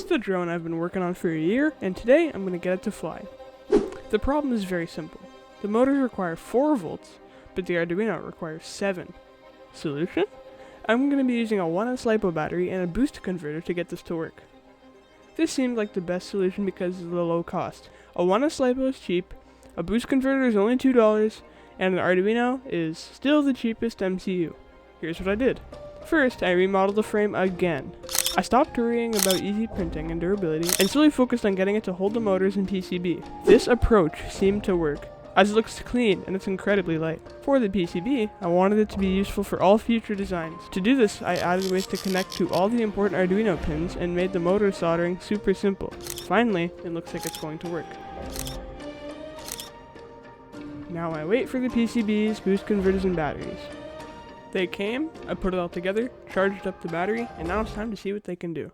is the drone I've been working on for a year, and today I'm going to get it to fly. The problem is very simple. The motors require 4 volts, but the Arduino requires 7. Solution? I'm going to be using a 1S LiPo battery and a boost converter to get this to work. This seemed like the best solution because of the low cost. A 1S LiPo is cheap, a boost converter is only $2, and the Arduino is still the cheapest MCU. Here's what I did. First, I remodeled the frame again. I stopped worrying about easy printing and durability and solely focused on getting it to hold the motors and PCB. This approach seemed to work, as it looks clean and it's incredibly light. For the PCB, I wanted it to be useful for all future designs. To do this, I added ways to connect to all the important Arduino pins and made the motor soldering super simple. Finally, it looks like it's going to work. Now I wait for the PCBs, boost converters, and batteries. They came, I put it all together, charged up the battery, and now it's time to see what they can do.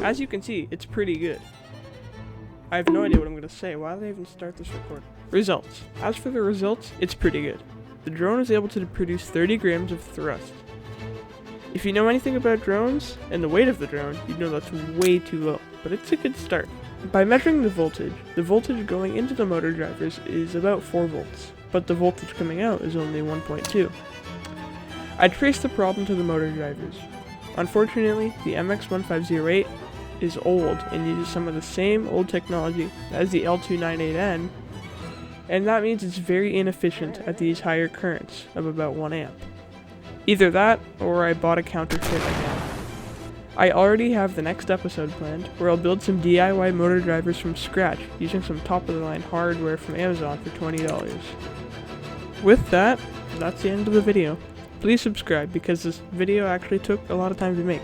As you can see, it's pretty good. I have no idea what I'm going to say. Why did I even start this recording? Results. As for the results, it's pretty good. The drone is able to produce 30 grams of thrust. If you know anything about drones and the weight of the drone, you'd know that's way too low, but it's a good start. By measuring the voltage going into the motor drivers is about 4 volts, but the voltage coming out is only 1.2. I traced the problem to the motor drivers. Unfortunately, the MX1508 is old and uses some of the same old technology as the L298N, and that means it's very inefficient at these higher currents of about 1 amp. Either that, or I bought a counterfeit again. I already have the next episode planned, where I'll build some DIY motor drivers from scratch using some top-of-the-line hardware from Amazon for $20. With that, that's the end of the video. Please subscribe because this video actually took a lot of time to make.